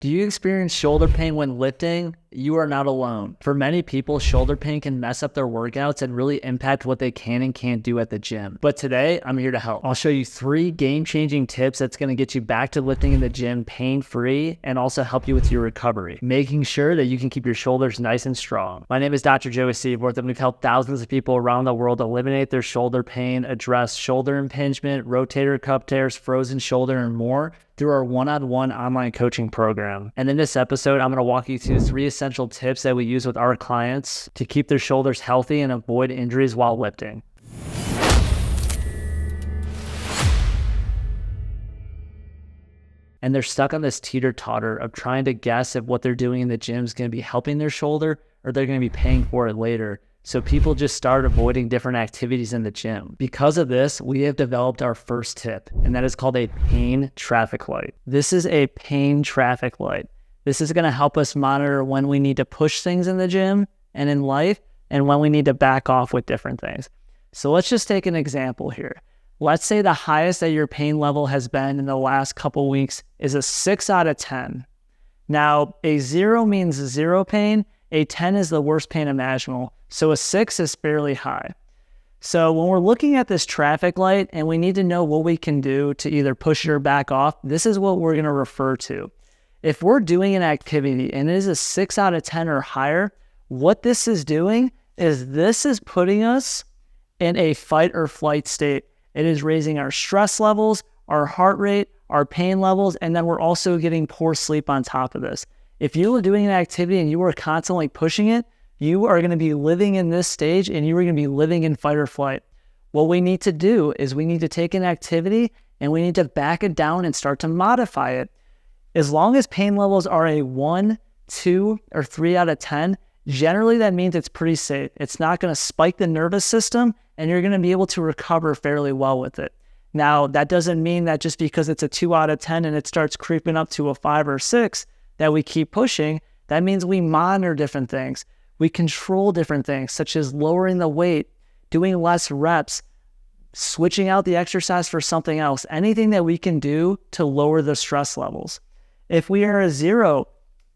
Do you experience shoulder pain when lifting? You are not alone. For many people, shoulder pain can mess up their workouts and really impact what they can and can't do at the gym. But today, I'm here to help. I'll show you 3 game-changing tips that's going to get you back to lifting in the gym pain-free and also help you with your recovery, making sure that you can keep your shoulders nice and strong. My name is Dr. Joey Seaforth, and we've helped thousands of people around the world eliminate their shoulder pain, address shoulder impingement, rotator cuff tears, frozen shoulder, and more through our one-on-one online coaching program. And in this episode, I'm going to walk you through 3 essential tips that we use with our clients to keep their shoulders healthy and avoid injuries while lifting. And they're stuck on this teeter-totter of trying to guess if what they're doing in the gym is going to be helping their shoulder or they're going to be paying for it later. So people just start avoiding different activities in the gym. Because of this, we have developed our first tip, and that is called a pain traffic light. This is a pain traffic light. This is going to help us monitor when we need to push things in the gym and in life, and when we need to back off with different things. So let's just take an example here. Let's say the highest that your pain level has been in the last couple weeks is a 6 out of 10. Now, a 0 means 0 pain. A 10 is the worst pain imaginable. So a 6 is fairly high. So when we're looking at this traffic light and we need to know what we can do to either push it or back off, this is what we're going to refer to. If we're doing an activity and it is a 6 out of 10 or higher, what this is doing is this is putting us in a fight or flight state. It is raising our stress levels, our heart rate, our pain levels, and then we're also getting poor sleep on top of this. If you were doing an activity and you were constantly pushing it, you are going to be living in this stage and you are going to be living in fight or flight. What we need to do is we need to take an activity and we need to back it down and start to modify it. As long as pain levels are a 1, 2, or 3 out of 10, generally that means it's pretty safe. It's not going to spike the nervous system and you're going to be able to recover fairly well with it. Now, that doesn't mean that just because it's a 2 out of 10 and it starts creeping up to a 5 or 6 that we keep pushing. That means we monitor different things. We control different things, such as lowering the weight, doing less reps, switching out the exercise for something else, anything that we can do to lower the stress levels. If we are a 0,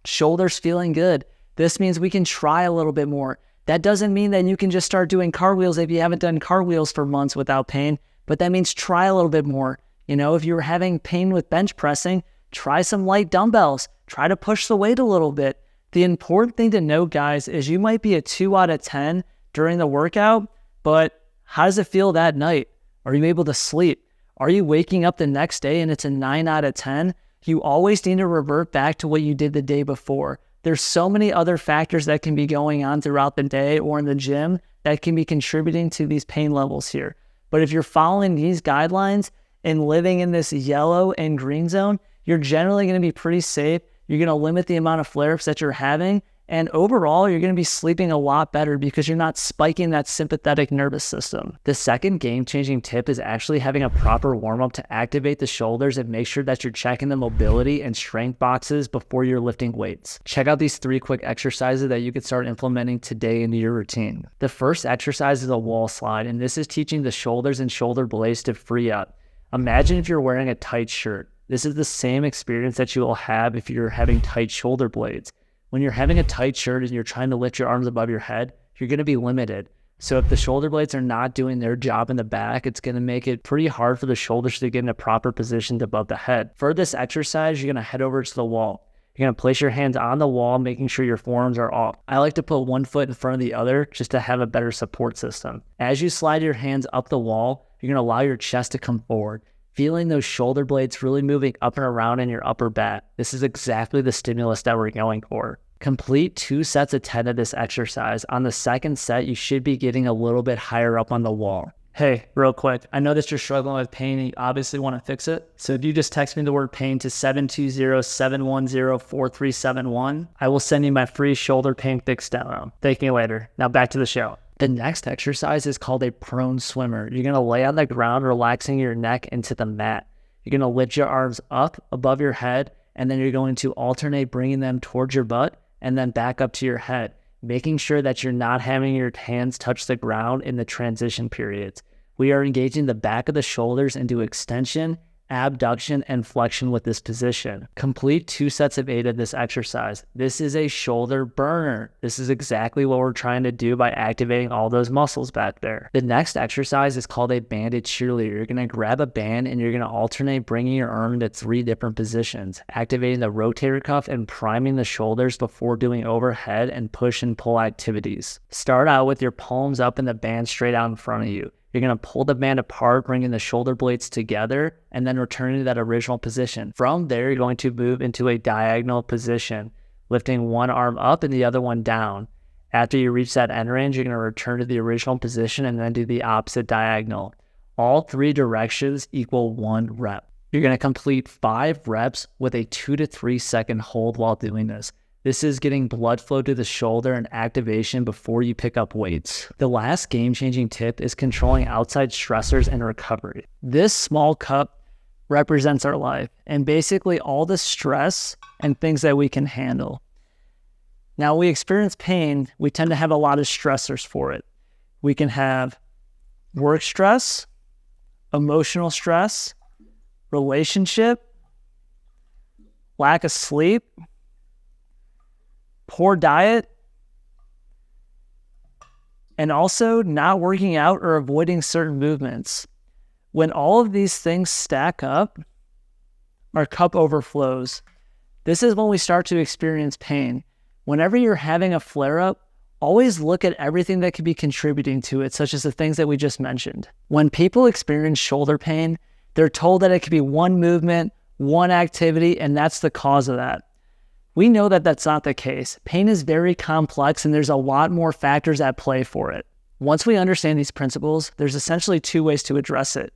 shoulders feeling good, this means we can try a little bit more. That doesn't mean that you can just start doing cartwheels if you haven't done cartwheels for months without pain, but that means try a little bit more. You know, if you're having pain with bench pressing, try some light dumbbells. Try to push the weight a little bit. The important thing to note, guys, is you might be a 2 out of 10 during the workout, but how does it feel that night? Are you able to sleep? Are you waking up the next day and it's a 9 out of 10? You always need to revert back to what you did the day before. There's so many other factors that can be going on throughout the day or in the gym that can be contributing to these pain levels here. But if you're following these guidelines and living in this yellow and green zone, you're generally going to be pretty safe. You're going to limit the amount of flare-ups that you're having. And overall, you're going to be sleeping a lot better because you're not spiking that sympathetic nervous system. The second game-changing tip is actually having a proper warm-up to activate the shoulders and make sure that you're checking the mobility and strength boxes before you're lifting weights. Check out these 3 quick exercises that you can start implementing today into your routine. The first exercise is a wall slide, and this is teaching the shoulders and shoulder blades to free up. Imagine if you're wearing a tight shirt. This is the same experience that you will have if you're having tight shoulder blades. When you're having a tight shirt and you're trying to lift your arms above your head, you're going to be limited. So if the shoulder blades are not doing their job in the back, it's going to make it pretty hard for the shoulders to get in a proper position above the head. For this exercise, you're going to head over to the wall. You're going to place your hands on the wall, making sure your forearms are off. I like to put one foot in front of the other just to have a better support system. As you slide your hands up the wall, you're going to allow your chest to come forward, feeling those shoulder blades really moving up and around in your upper back. This is exactly the stimulus that we're going for. Complete 2 sets of 10 of this exercise. On the second set, you should be getting a little bit higher up on the wall. Hey, real quick, I know that you're struggling with pain and you obviously want to fix it. So if you just text me the word pain to 720-710-4371, I will send you my free shoulder pain fix demo. Thank you later. Now back to the show. The next exercise is called a prone swimmer. You're going to lay on the ground, relaxing your neck into the mat. You're going to lift your arms up above your head, and then you're going to alternate bringing them towards your butt and then back up to your head, making sure that you're not having your hands touch the ground in the transition periods. We are engaging the back of the shoulders into extension abduction, and flexion with this position. Complete 2 sets of 8 of this exercise. This is a shoulder burner. This is exactly what we're trying to do by activating all those muscles back there. The next exercise is called a banded cheerleader. You're going to grab a band and you're going to alternate bringing your arm into 3 different positions, activating the rotator cuff and priming the shoulders before doing overhead and push and pull activities. Start out with your palms up and the band straight out in front of you. You're going to pull the band apart, bringing the shoulder blades together, and then returning to that original position. From there, you're going to move into a diagonal position, lifting one arm up and the other one down. After you reach that end range, you're going to return to the original position and then do the opposite diagonal. All 3 directions equal 1 rep. You're going to complete 5 reps with a 2 to 3 second hold while doing this. This is getting blood flow to the shoulder and activation before you pick up weights. The last game-changing tip is controlling outside stressors and recovery. This small cup represents our life and basically all the stress and things that we can handle. Now, when we experience pain, we tend to have a lot of stressors for it. We can have work stress, emotional stress, relationship, lack of sleep, poor diet, and also not working out or avoiding certain movements. When all of these things stack up, our cup overflows. This is when we start to experience pain. Whenever you're having a flare-up, always look at everything that could be contributing to it, such as the things that we just mentioned. When people experience shoulder pain, they're told that it could be one movement, one activity, and that's the cause of that. We know that that's not the case. Pain is very complex and there's a lot more factors at play for it. Once we understand these principles, there's essentially 2 ways to address it.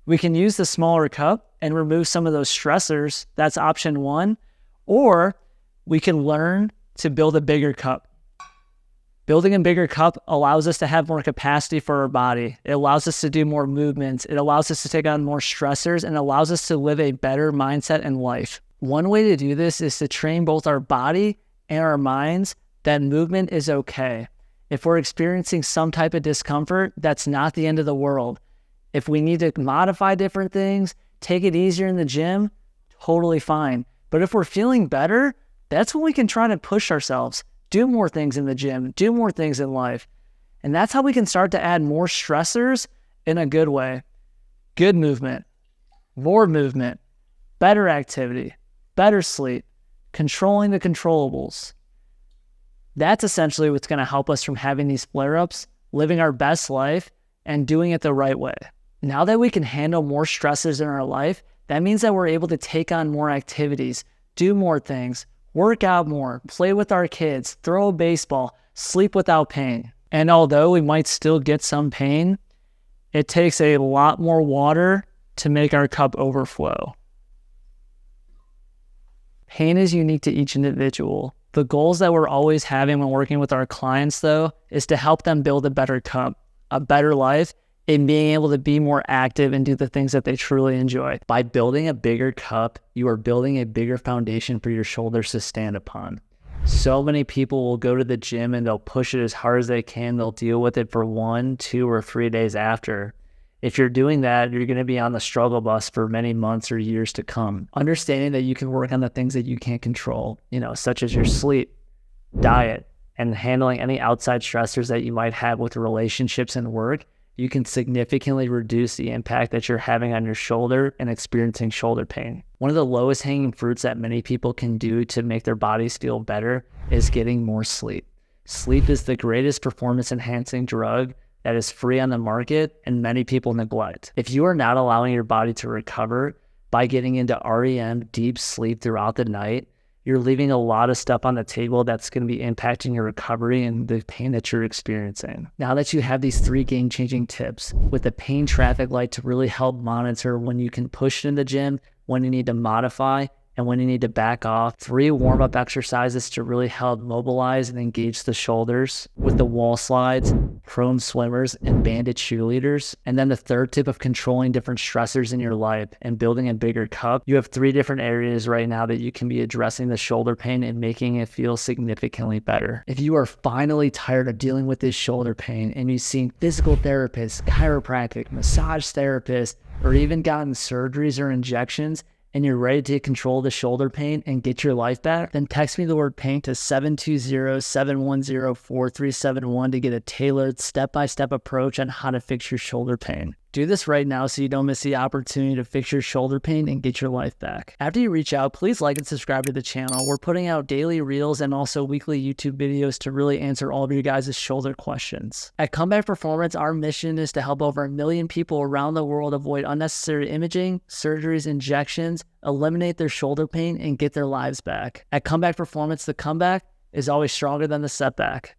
We can use the smaller cup and remove some of those stressors. That's option 1. Or we can learn to build a bigger cup. Building a bigger cup allows us to have more capacity for our body. It allows us to do more movements. It allows us to take on more stressors and allows us to live a better mindset in life. One way to do this is to train both our body and our minds that movement is okay. If we're experiencing some type of discomfort, that's not the end of the world. If we need to modify different things, take it easier in the gym, totally fine. But if we're feeling better, that's when we can try to push ourselves, do more things in the gym, do more things in life. And that's how we can start to add more stressors in a good way. Good movement, more movement, better activity, better sleep, controlling the controllables. That's essentially what's going to help us from having these flare-ups, living our best life, and doing it the right way. Now that we can handle more stresses in our life, that means that we're able to take on more activities, do more things, work out more, play with our kids, throw a baseball, sleep without pain. And although we might still get some pain, it takes a lot more water to make our cup overflow. Pain is unique to each individual. The goals that we're always having when working with our clients, though, is to help them build a better cup, a better life, and being able to be more active and do the things that they truly enjoy. By building a bigger cup, you are building a bigger foundation for your shoulders to stand upon. So many people will go to the gym and they'll push it as hard as they can. They'll deal with it for 1, 2, or 3 days after. If you're doing that, you're going to be on the struggle bus for many months or years to come. Understanding that you can work on the things that you can't control, such as your sleep, diet, and handling any outside stressors that you might have with relationships and work, you can significantly reduce the impact that you're having on your shoulder and experiencing shoulder pain. One of the lowest hanging fruits that many people can do to make their bodies feel better is getting more sleep. Sleep is the greatest performance enhancing drug that is free on the market and many people neglect. If you are not allowing your body to recover by getting into REM deep sleep throughout the night, you're leaving a lot of stuff on the table that's going to be impacting your recovery and the pain that you're experiencing. Now that you have these 3 game-changing tips with the pain traffic light to really help monitor when you can push it in the gym, when you need to modify, and when you need to back off, 3 warm-up exercises to really help mobilize and engage the shoulders with the wall slides, prone swimmers, and banded cheerleaders. And then the third tip of controlling different stressors in your life and building a bigger cup. You have 3 different areas right now that you can be addressing the shoulder pain and making it feel significantly better. If you are finally tired of dealing with this shoulder pain and you've seen physical therapists, chiropractic, massage therapists, or even gotten surgeries or injections, and you're ready to control the shoulder pain and get your life back, then text me the word pain to 720-710-4371 to get a tailored step-by-step approach on how to fix your shoulder pain. Do this right now so you don't miss the opportunity to fix your shoulder pain and get your life back. After you reach out, please like and subscribe to the channel. We're putting out daily reels and also weekly YouTube videos to really answer all of your guys' shoulder questions. At Comeback Performance, our mission is to help over 1 million people around the world avoid unnecessary imaging, surgeries, injections, eliminate their shoulder pain, and get their lives back. At Comeback Performance, the comeback is always stronger than the setback.